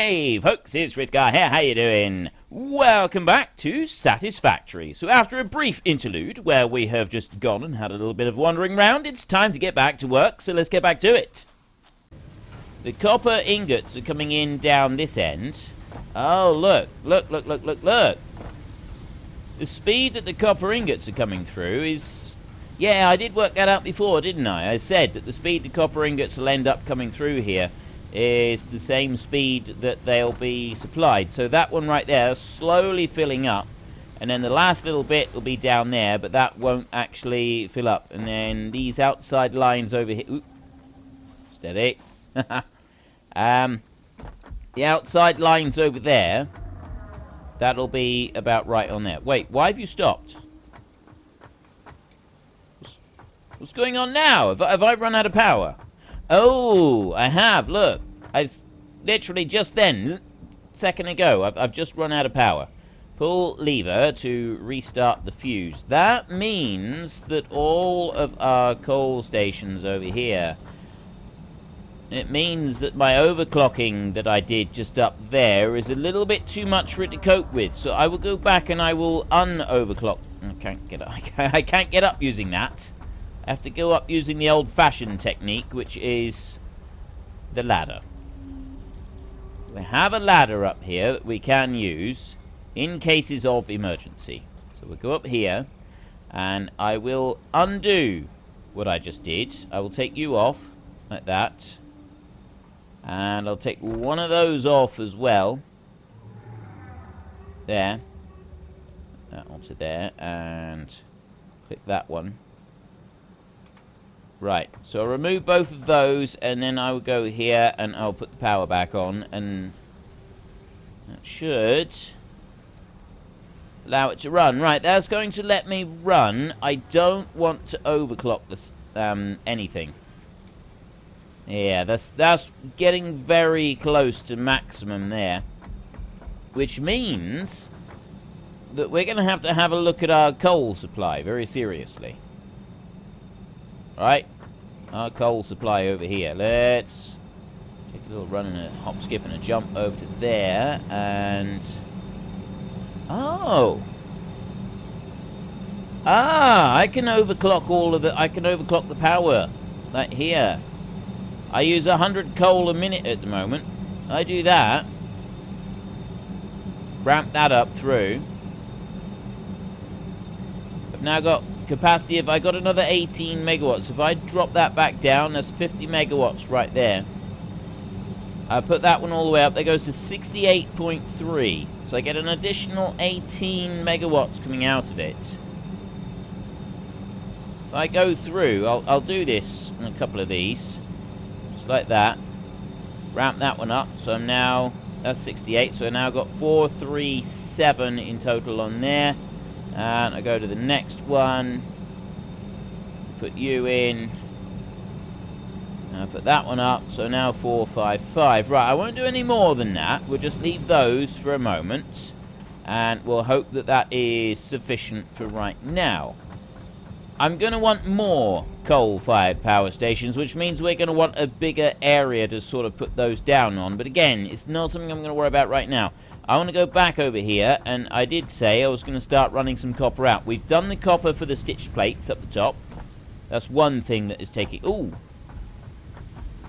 Hey folks, it's Rithgar here, how you doing? Welcome back to Satisfactory. So after a brief interlude where we have just gone and had a little bit of wandering round, it's time to get back to work, so let's get back to it. The copper ingots are coming in down this end. Oh, look. The speed that the copper ingots are coming through is... Yeah, I did work that out before, didn't I? I said that the speed the copper ingots will end up coming through here is the same speed that they'll be supplied. So that one right there is slowly filling up. And then the last little bit will be down there, but that won't actually fill up. And then these outside lines over here... Ooh, steady. The outside lines over there, that'll be about right on there. Wait, why have you stopped? What's going on now? Have I run out of power? Oh, I have. Look, I literally just then, second ago, I've just run out of power. Pull lever to restart the fuse. That means that all of our coal stations over here, it means that my overclocking that I did just up there is a little bit too much for it to cope with. So I will go back and I will un-overclock. I can't get up using that. I have to go up using the old-fashioned technique, which is the ladder. We have a ladder up here that we can use in cases of emergency. So we'll go up here, and I will undo what I just did. I will take you off, like that. And I'll take one of those off as well. There. That onto there, and click that one. Right, so I'll remove both of those, and then I will go here, and I'll put the power back on, and that should allow it to run. Right, that's going to let me run. I don't want to overclock this, anything. Yeah, that's getting very close to maximum there, which means that we're going to have a look at our coal supply very seriously. Right, our coal supply over here. Let's take a little run and a hop, skip, and a jump over to there, and I can overclock all of the. I can overclock the power, like here. I use 100 coal a minute at the moment. I do that, ramp that up through. I've now got capacity. If I got another 18 megawatts, if I drop that back down, that's 50 megawatts right there. I put that one all the way up. That goes to 68.3. So I get an additional 18 megawatts coming out of it. If I go through, I'll do this on a couple of these, just like that. Ramp that one up. So I'm now, that's 68. So I now got 437 in total on there. And I go to the next one, put you in, and I put that one up, so now 455. Right, I won't do any more than that. We'll just leave those for a moment, and we'll hope that that is sufficient for right now. I'm going to want more coal-fired power stations, which means we're going to want a bigger area to sort of put those down on. But again, it's not something I'm going to worry about right now. I want to go back over here, and I did say I was going to start running some copper out. We've done the copper for the stitch plates up the top. That's one thing that is taking... Ooh!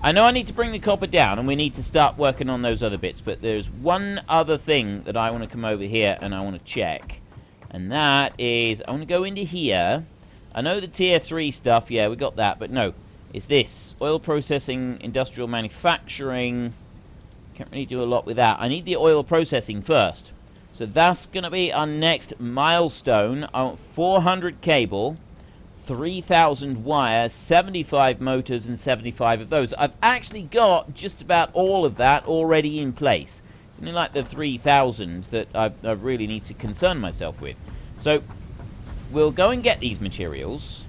I know I need to bring the copper down, and we need to start working on those other bits, but there's one other thing that I want to come over here and I want to check. And that is, I want to go into here. I know the tier 3 stuff, yeah, we got that, but no. It's this. Oil processing, industrial manufacturing... Can't really do a lot with that. I need the oil processing first. So that's going to be our next milestone. I want 400 cable, 3,000 wire, 75 motors, and 75 of those. I've actually got just about all of that already in place. It's only like the 3,000 that I really need to concern myself with. So we'll go and get these materials.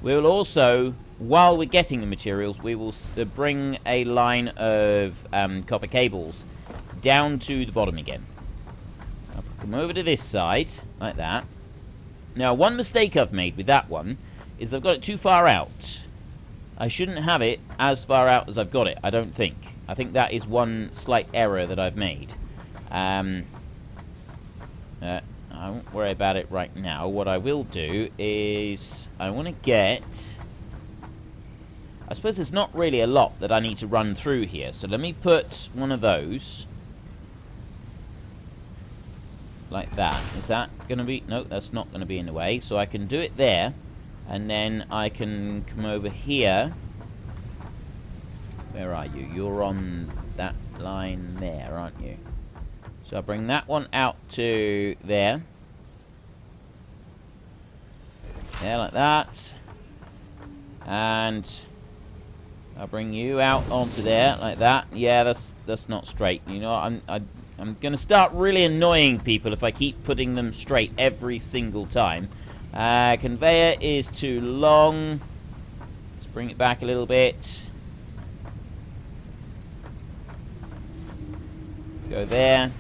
We'll also... While we're getting the materials, we will bring a line of copper cables down to the bottom again. I'll come over to this side, like that. Now, one mistake I've made with that one is I've got it too far out. I shouldn't have it as far out as I've got it, I don't think. I think that is one slight error that I've made. I won't worry about it right now. What I will do is I want to get... I suppose there's not really a lot that I need to run through here. So let me put one of those like that. Is that going to be... No, that's not going to be in the way. So I can do it there. And then I can come over here. Where are you? You're on that line there, aren't you? So I'll bring that one out to there. There, like that. And I'll bring you out onto there, like that. Yeah, that's not straight. You know, I'm going to start really annoying people if I keep putting them straight every single time. Conveyor is too long. Let's bring it back a little bit. Go there.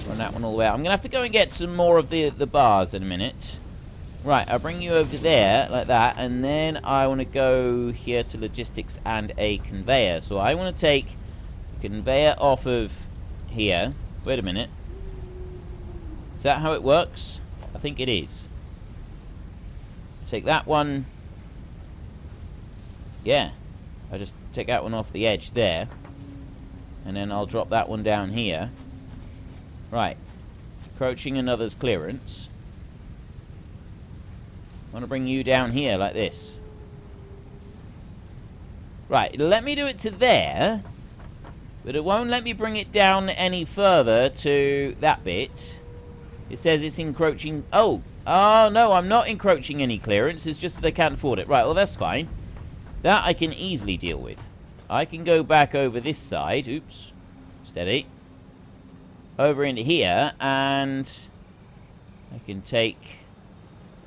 Run that one all the way out. I'm going to have to go and get some more of the bars in a minute. Right, I'll bring you over to there, like that. And then I want to go here to logistics and a conveyor. So I want to take the conveyor off of here. Wait a minute. Is that how it works? I think it is. Take that one. Yeah. I just take that one off the edge there. And then I'll drop that one down here. Right. Approaching another's clearance. I want to bring you down here like this. Right. Let me do it to there. But it won't let me bring it down any further to that bit. It says it's encroaching... Oh! Oh, no, I'm not encroaching any clearance. It's just that I can't afford it. Right, well, that's fine. That I can easily deal with. I can go back over this side. Oops. Steady. Over into here, and I can take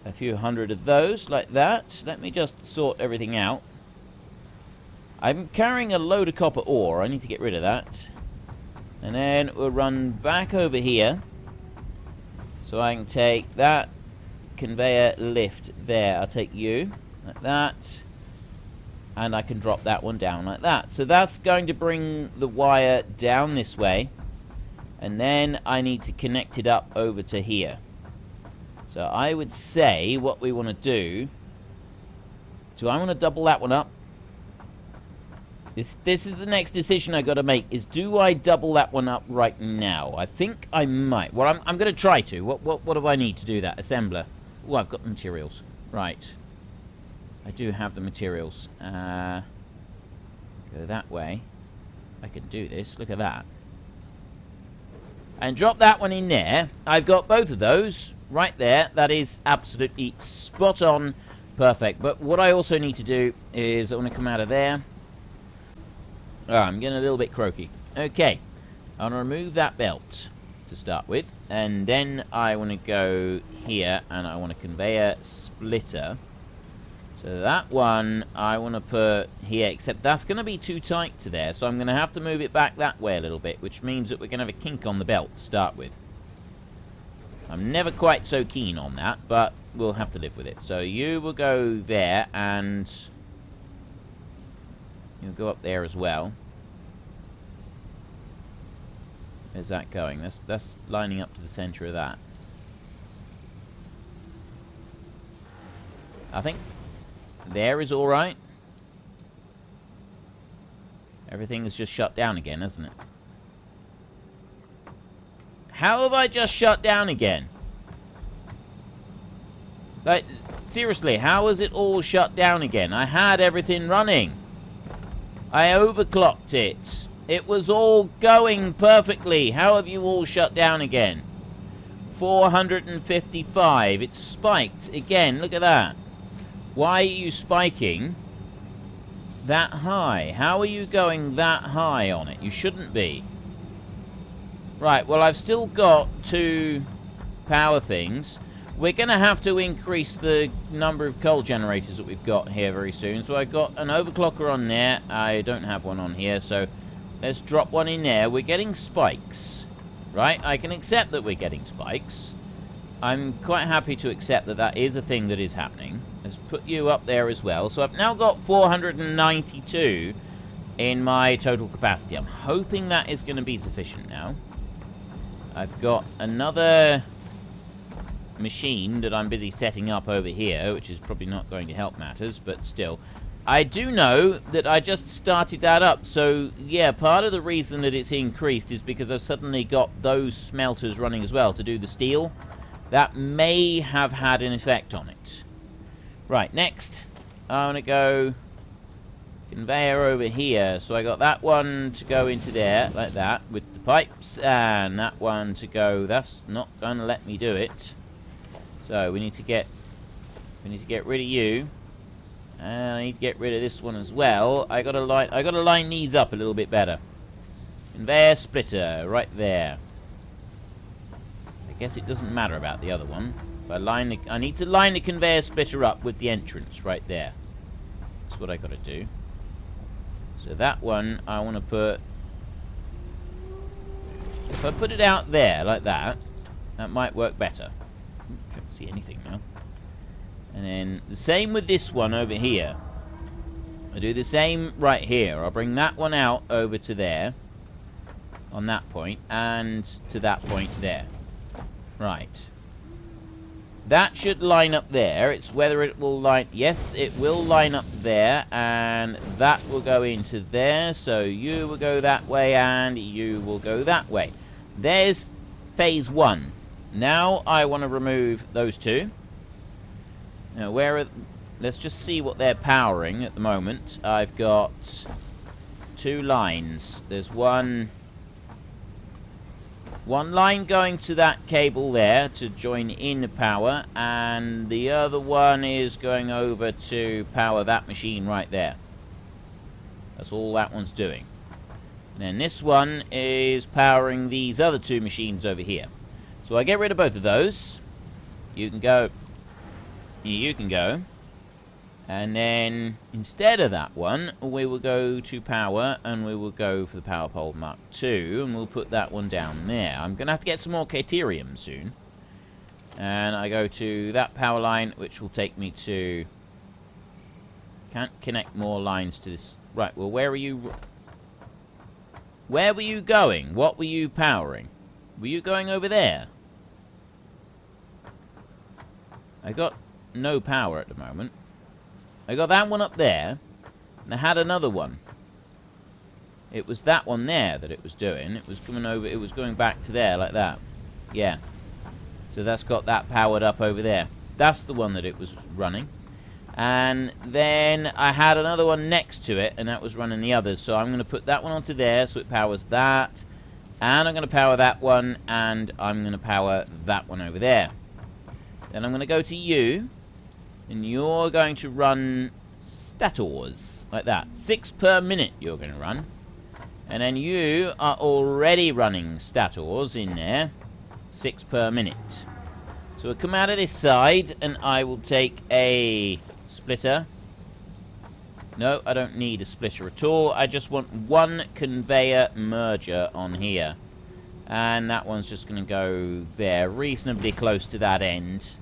a few hundred of those, like that. Let me just sort everything out. I'm carrying a load of copper ore. I need to get rid of that. And then we'll run back over here. So I can take that conveyor lift there. I'll take you, like that. And I can drop that one down like that. So that's going to bring the wire down this way. And then I need to connect it up over to here. So I would say what we want to do... So I want to double that one up. This is the next decision I got to make, is do I double that one up right now? I think I might. Well, I'm going to try to. What do I need to do that? Assembler. Oh, I've got the materials. Right. I do have the materials. Go that way. I can do this. Look at that. And drop that one in there. I've got both of those right there. That is absolutely spot on. Perfect. But what I also need to do is I want to come out of there. Oh, I'm getting a little bit croaky. Okay. I want to remove that belt to start with. And then I want to go here and I want a conveyor splitter. So that one I want to put here, except that's going to be too tight to there. So I'm going to have to move it back that way a little bit, which means that we're going to have a kink on the belt to start with. I'm never quite so keen on that, but we'll have to live with it. So you will go there, and you'll go up there as well. Where's that going? That's lining up to the center of that. I think there is all right. Everything is just shut down again, isn't it? How have I just shut down again? Like, seriously, how is it all shut down again? I had everything running. I overclocked it. It was all going perfectly. How have you all shut down again? 455. It's spiked again. Look at that. Why are you spiking that high? How are you going that high on it? You shouldn't be. Right, well, I've still got 2 power things. We're going to have to increase the number of coal generators that we've got here very soon. So I've got an overclocker on there. I don't have one on here, so let's drop one in there. We're getting spikes, right? I can accept that we're getting spikes. I'm quite happy to accept that that is a thing that is happening. Let's put you up there as well. So I've now got 492 in my total capacity. I'm hoping that is going to be sufficient now. I've got another machine that I'm busy setting up over here, which is probably not going to help matters, but still. I do know that I just started that up, so yeah, part of the reason that it's increased is because I've suddenly got those smelters running as well to do the steel. That may have had an effect on it. Right, next, I want to go conveyor over here. So I got that one to go into there, like that, with the pipes, and that one to go. That's not going to let me do it. So we need to get rid of you. And I need to get rid of this one as well. I gotta line these up a little bit better. Conveyor splitter, right there. I guess it doesn't matter about the other one. If I need to line the conveyor splitter up with the entrance right there. That's what I gotta do. So that one I want to put. If I put it out there like that, that might work better. Can't see anything now. And then the same with this one over here. I do the same right here. I'll bring that one out over to there. On that point. And to that point there. Right. That should line up there. It's whether it will line... Yes, it will line up there. And that will go into there. So you will go that way and you will go that way. There's phase 1. Now I want to remove those two. Now let's just see what they're powering at the moment. I've got 2 lines. There's one line going to that cable there to join in the power, and the other one is going over to power that machine right there. That's all that one's doing. And then this one is powering these other 2 machines over here. So I get rid of both of those. You can go. You can go. And then instead of that one, we will go to power, and we will go for the power pole Mark II, and we'll put that one down there. I'm going to have to get some more Caterium soon. And I go to that power line, which will take me to... Can't connect more lines to this. Right, well, where are you... Where were you going? What were you powering? Were you going over there? I got no power at the moment. I got that one up there, and I had another one. It was that one there that it was doing. It was coming over, it was going back to there, like that. Yeah. So that's got that powered up over there. That's the one that it was running. And then I had another one next to it, and that was running the others. So I'm going to put that one onto there, so it powers that. And I'm going to power that one, and I'm going to power that one over there. Then I'm going to go to you. And you're going to run stators, like that. 6 per minute you're going to run. And then you are already running stators in there. 6 per minute. So we'll come out of this side, and I will take a splitter. No, I don't need a splitter at all. I just want one conveyor merger on here. And that one's just going to go there, reasonably close to that end.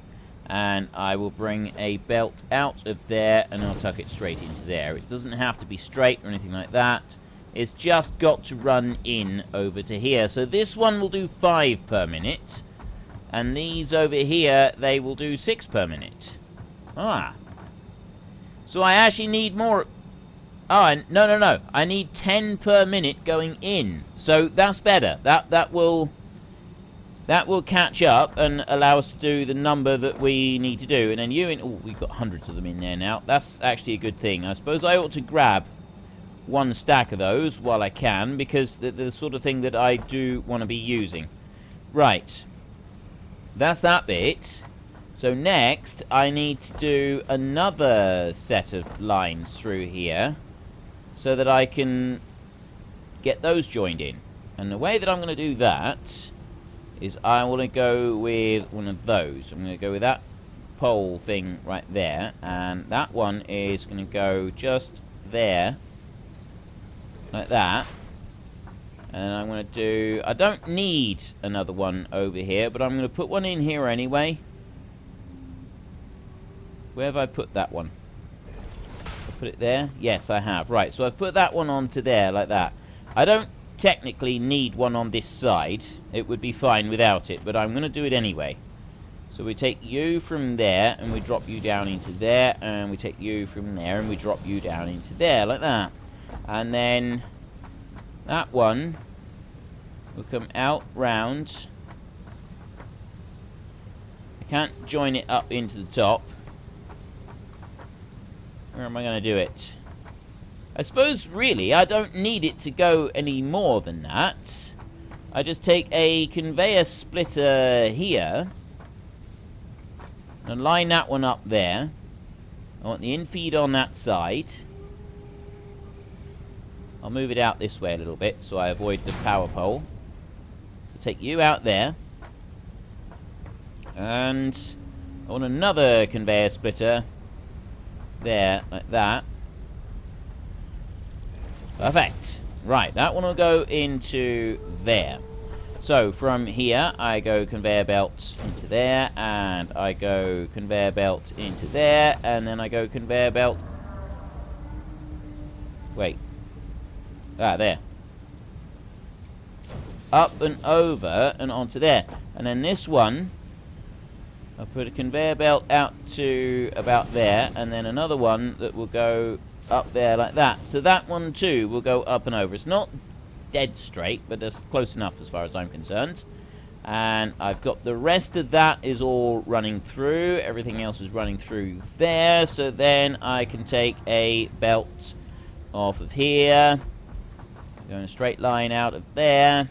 And I will bring a belt out of there, and I'll tuck it straight into there. It doesn't have to be straight or anything like that. It's just got to run in over to here. So this one will do 5 per minute. And these over here, they will do 6 per minute. Ah. So I actually need more... Oh, no. I need 10 per minute going in. So that's better. That will catch up and allow us to do the number that we need to do. And then you in... Oh, we've got hundreds of them in there now. That's actually a good thing. I suppose I ought to grab one stack of those while I can, because they're the sort of thing that I do want to be using. Right. That's that bit. So next, I need to do another set of lines through here so that I can get those joined in. And the way that I'm going to do that is I want to go with one of those. I'm going to go with that pole thing right there, and that one is going to go just there, like that. And I'm going to do... I don't need another one over here, but I'm going to put one in here anyway. Where have I put that one? I Put it there? Yes, I have. Right, so I've put that one onto there like that. I don't technically need one on this side. It would be fine without it, but I'm going to do it anyway. So we take you from there, and we drop you down into there, and we take you from there, and we drop you down into there, like that. And then that one will come out round. I can't join it up into the top. Where am I going to do it? I suppose, really, I don't need it to go any more than that. I just take a conveyor splitter here and line that one up there. I want the infeed on that side. I'll move it out this way a little bit so I avoid the power pole. I'll take you out there. And I want another conveyor splitter there, like that. Perfect. Right, that one will go into there. So from here, I go conveyor belt into there, and I go conveyor belt into there, and then I go conveyor belt. Wait. Ah, there. Up and over and onto there. And then this one, I'll put a conveyor belt out to about there, and then another one that will go up there like that. So that one too will go up and over. It's not dead straight, but that's close enough as far as I'm concerned. And I've got the rest of that is all running through. Everything else is running through there. So then I can take a belt off of here, go in a straight line out of there.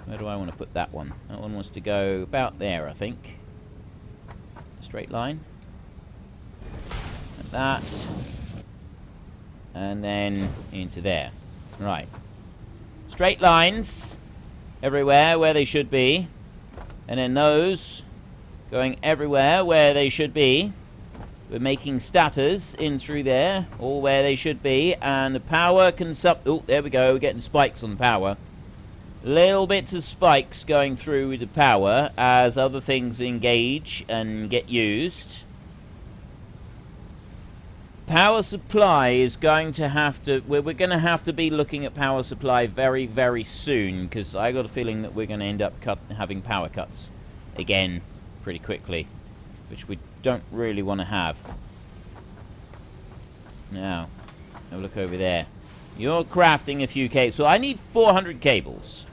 Where do I want to put that one? That one wants to go about there, I think. Straight line. Like that. And then into there. Right. Straight lines everywhere where they should be. And then those going everywhere where they should be. We're making statters in through there, all where they should be. And the power oh, there we go. We're getting spikes on the power. Little bits of spikes going through the power as other things engage and get used. Power supply is going to have to... We're going to have to be looking at power supply very, very soon, because I got a feeling that we're going to end up having power cuts again pretty quickly, which we don't really want to have. Now, have a look over there. You're crafting a few cables. So I need 400 cables.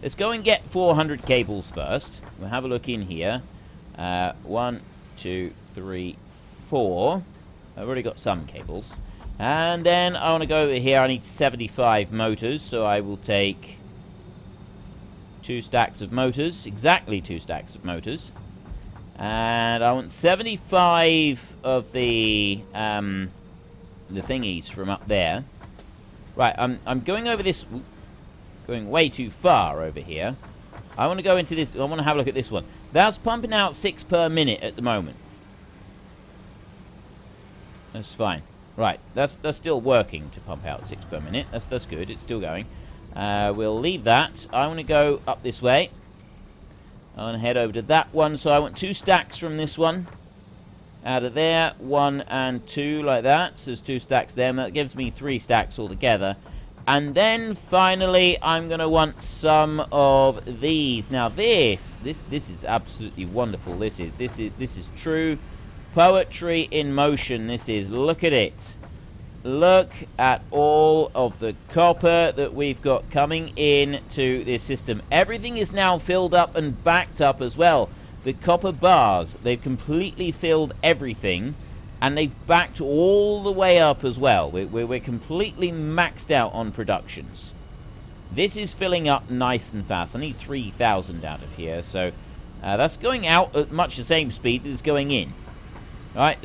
Let's go and get 400 cables first. We'll have a look in here. 1, 2, 3, 4. I've already got some cables. And then I want to go over here. I need 75 motors. So I will take 2 stacks of motors. Exactly 2 stacks of motors. And I want 75 of the thingies from up there. Right, I'm going over this... Going way too far over here. I want to go into this... I want to have a look at this one. That's pumping out 6 per minute at the moment. That's fine. Right, that's still working to pump out 6 per minute. That's good. It's still going. We'll leave that. I want to go up this way. I want to head over to that one. So I want 2 stacks from this one. Out of there. 1 and 2 like that. So there's 2 stacks there. And that gives me 3 stacks altogether. And then finally, I'm going to want some of these. Now this is absolutely wonderful. This is true poetry in motion. This is. Look at it. Look at all of the copper that we've got coming in to this system. Everything is now filled up and backed up as well. The copper bars, they've completely filled everything. And they've backed all the way up as well. We're completely maxed out on productions. This is filling up nice and fast. I need 3,000 out of here. So that's going out at much the same speed as it's going in. Alright,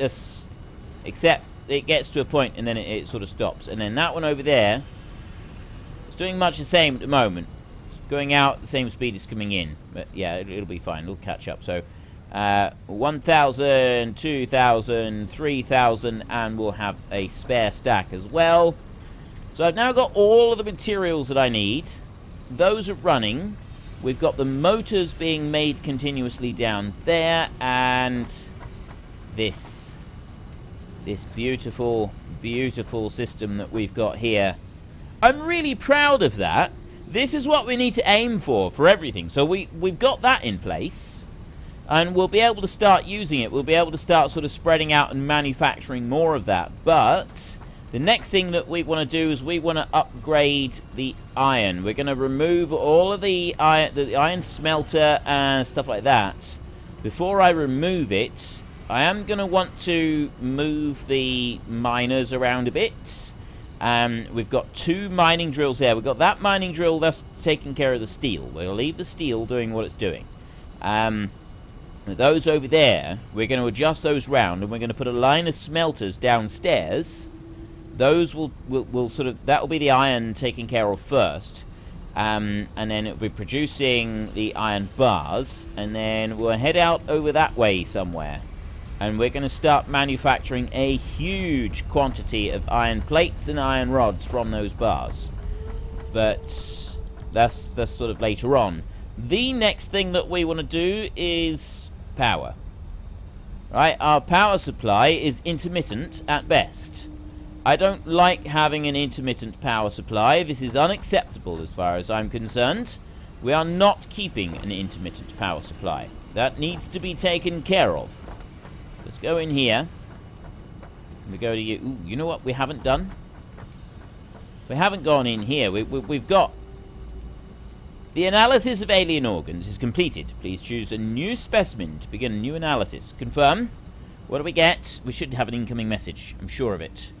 except it gets to a point and then it sort of stops. And then that one over there, it's doing much the same at the moment. It's going out at the same speed as coming in. But yeah, it'll be fine. It'll catch up. So... 1,000, 2,000, 3,000, and we'll have a spare stack as well. So I've now got all of the materials that I need. Those are running. We've got the motors being made continuously down there, and this This beautiful, beautiful system that we've got here. I'm really proud of that. This is what we need to aim for everything. So we've got that in place. And we'll be able to start using it. We'll be able to start sort of spreading out and manufacturing more of that. But the next thing that we want to do is we want to upgrade the iron. We're going to remove all of the iron smelter and stuff like that. Before I remove it, I am going to want to move the miners around a bit. We've got 2 mining drills there. We've got that mining drill that's taking care of the steel. We'll leave the steel doing what it's doing. Those over there, we're going to adjust those round, and we're going to put a line of smelters downstairs. Those will sort of, that will be the iron taken care of first. And then it'll be producing the iron bars, and then we'll head out over that way somewhere. And we're going to start manufacturing a huge quantity of iron plates and iron rods from those bars. But that's sort of later on. The next thing that we want to do is power. Right, our power supply is intermittent at best. I don't like having an intermittent power supply. This is unacceptable as far as I'm concerned. We are not keeping an intermittent power supply. That needs to be taken care of. Let's go in here. We go to you. Ooh, you know what we haven't done? We haven't gone in here. We've got... The analysis of alien organs is completed. Please choose a new specimen to begin a new analysis. Confirm. What do we get? We should have an incoming message. I'm sure of it.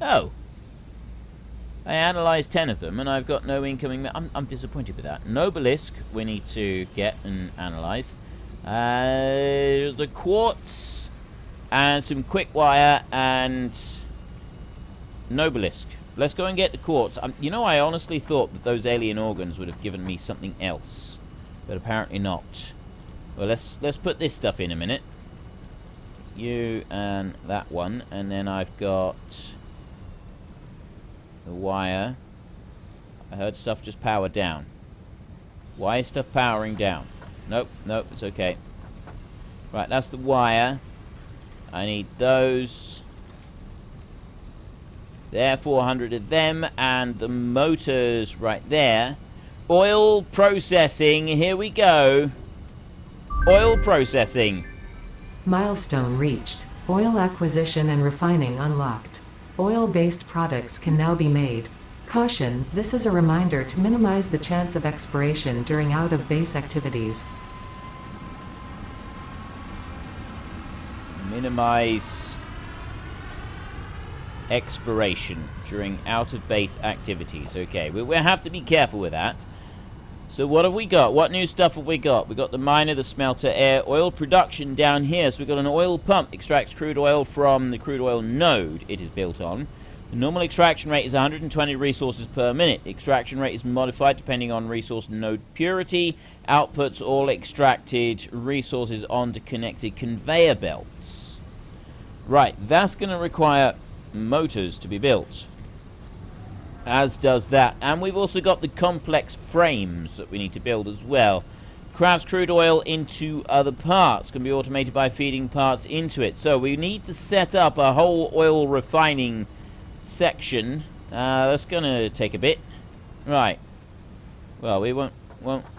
Oh. I analysed 10 of them, and I've got no incoming... I'm disappointed with that. No obelisk we need to get and analyse. The quartz and some quick wire and no obelisk. Let's go and get the quartz. You know, I honestly thought that those alien organs would have given me something else, but apparently not. Well, let's put this stuff in a minute. You and that one, and then I've got the wire. I heard stuff just power down. Why is stuff powering down? Nope, nope, it's okay. Right, that's the wire. I need those. There, 400 of them, and the motors right there. Oil processing, here we go. Oil processing. Milestone reached. Oil acquisition and refining unlocked. Oil-based products can now be made. Caution, this is a reminder to minimize the chance of expiration during out-of-base activities. Minimize expiration during out-of-base activities. Okay, we'll have to be careful with that. So what have we got? What new stuff have we got? We've got the miner, the smelter, air, oil production down here. So we've got an oil pump, extracts crude oil from the crude oil node it is built on. The normal extraction rate is 120 resources per minute. Extraction rate is modified depending on resource node purity. Outputs all extracted resources onto connected conveyor belts. Right, that's going to require motors to be built. As does that. And we've also got the complex frames that we need to build as well. Crafts crude oil into other parts. Can be automated by feeding parts into it. So we need to set up a whole oil refining section. That's going to take a bit. Right. Well, we won't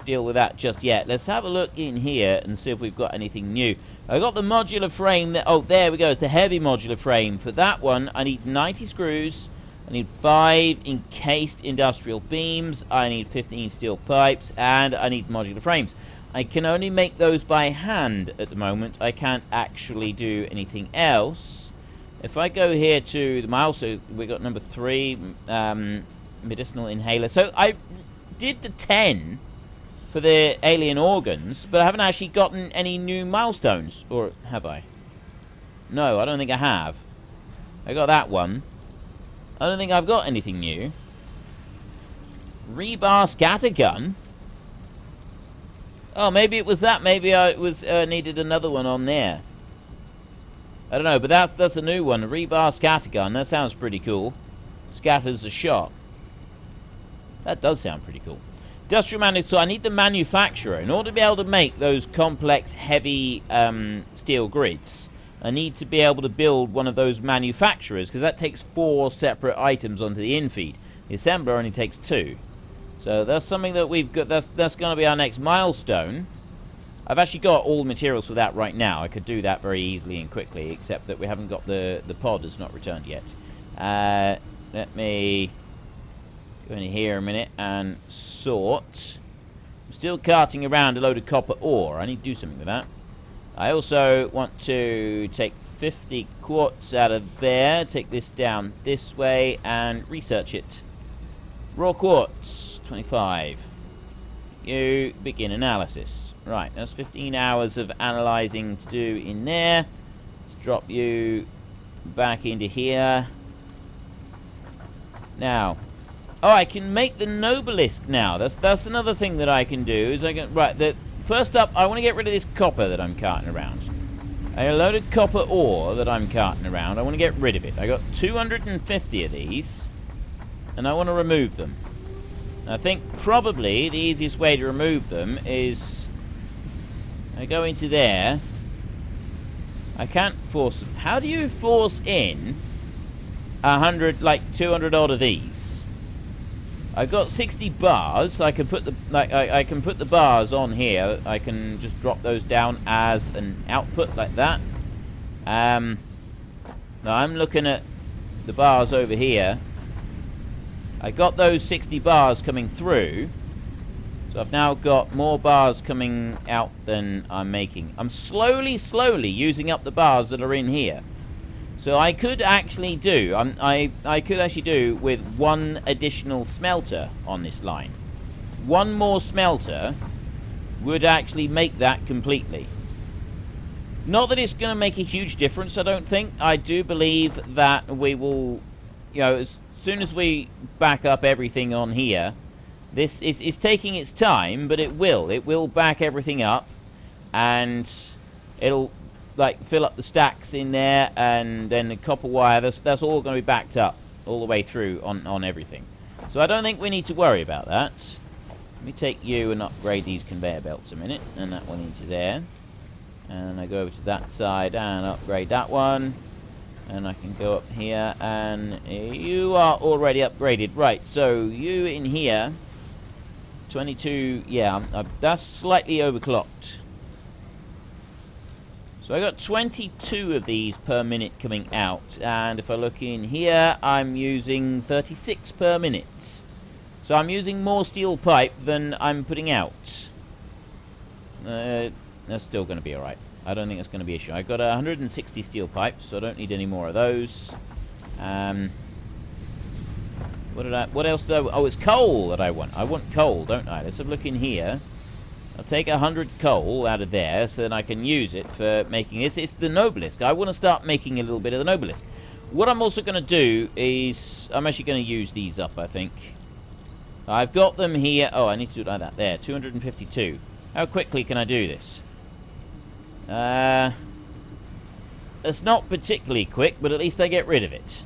deal with that just yet. Let's have a look in here and see if we've got anything new. I got the modular frame there. Oh, there we go. It's the heavy modular frame. For that one, I need 90 screws. I need 5 encased industrial beams. I need 15 steel pipes. And I need modular frames. I can only make those by hand at the moment. I can't actually do anything else. If I go here to the milestone, we got number 3, medicinal inhaler. So I did the 10 for the alien organs, but I haven't actually gotten any new milestones. Or have I? No, I don't think I have. I got that one. I don't think I've got anything new. Rebar scattergun? Oh, maybe it was that. Maybe I needed another one on there. I don't know, but that's a new one. A rebar scattergun. That sounds pretty cool. Scatters a shot. That does sound pretty cool. Industrial manufacturer. So I need the manufacturer in order to be able to make those complex, heavy steel grids. I need to be able to build one of those manufacturers, because that takes 4 separate items onto the infeed. The assembler only takes 2. So that's something that we've got. That's going to be our next milestone. I've actually got all the materials for that right now. I could do that very easily and quickly, except that we haven't got the pod has not returned yet. Let me go in here a minute and sort. I'm still carting around a load of copper ore. I need to do something with that. I also want to take 50 quartz out of there, take this down this way, and research it. Raw quartz, 25. You begin analysis. Right, that's 15 hours of analyzing to do in there. Let's drop you back into here. Now, oh, I can make the Nobelisk now. That's another thing that I can do. Is I can first up, I want to get rid of this copper that I'm carting around. I got a load of copper ore that I'm carting around. I want to get rid of it. I got 250 of these, and I want to remove them. I think probably the easiest way to remove them is I go into there. I can't force them. How do you force in 100, like 200 odd of these? I've got 60 bars. I can put the I can put the bars on here. I can just drop those down as an output like that. Now I'm looking at the bars over here. I got those 60 bars coming through, so I've now got more bars coming out than I'm making. I'm slowly using up the bars that are in here. So I could actually do, I could actually do with 1 additional smelter on this line. 1 more smelter would actually make that completely. Not that it's going to make a huge difference, I don't think. I do believe that we will, you know, as soon as we back up everything on here, this is taking its time, but it will back everything up, and it'll like fill up the stacks in there, and then the copper wire, that's all going to be backed up all the way through on everything. So I don't think we need to worry about that. Let me take you and upgrade these conveyor belts a minute, and that one into there, and I go over to that side and upgrade that one. And I can go up here, and you are already upgraded. Right, so you in here, 22, yeah, that's slightly overclocked. So I got 22 of these per minute coming out, and if I look in here, I'm using 36 per minute. So I'm using more steel pipe than I'm putting out. That's still going to be alright. I don't think that's going to be an issue. I've got 160 steel pipes, so I don't need any more of those. What else do I... Oh, it's coal that I want. I want coal, don't I? Let's have a look in here. I'll take 100 coal out of there, so then I can use it for making this. It's the Nobelisk. I want to start making a little bit of the Nobelisk. What I'm also going to do is... I'm actually going to use these up, I think. I've got them here. Oh, I need to do it like that. There, 252. How quickly can I do this? It's not particularly quick, but at least I get rid of it.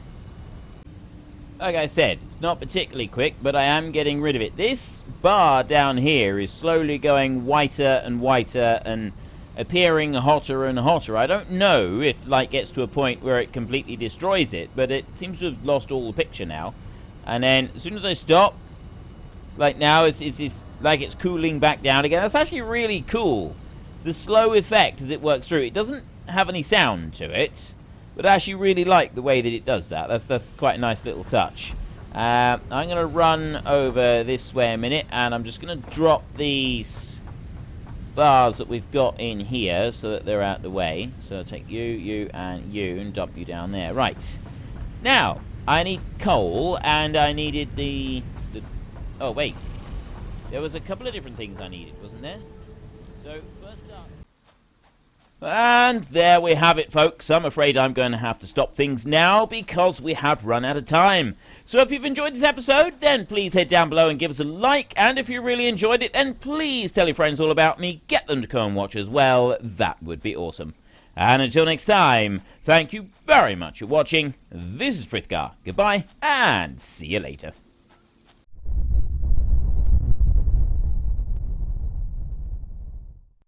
Like I said, it's not particularly quick, but I am getting rid of it. This bar down here is slowly going whiter and whiter and appearing hotter and hotter. I don't know if light gets to a point where it completely destroys it, but it seems to have lost all the picture now. And then as soon as I stop, it's like now it's like it's cooling back down again. That's actually really cool. It's a slow effect as it works through. It doesn't have any sound to it, but I actually really like the way that it does that. That's quite a nice little touch. I'm going to run over this way a minute, and I'm just going to drop these bars that we've got in here so that they're out of the way. So I'll take you, and dump you down there. Right. Now, I need coal, and I needed the... Oh, wait. There was a couple of different things I needed, wasn't there? So, first up... And there we have it, folks. I'm afraid I'm going to have to stop things now because we have run out of time. So if you've enjoyed this episode, then please head down below and give us a like. And if you really enjoyed it, then please tell your friends all about me. Get them to come and watch as well. That would be awesome. And until next time, thank you very much for watching. This is Frithgar. Goodbye, and see you later.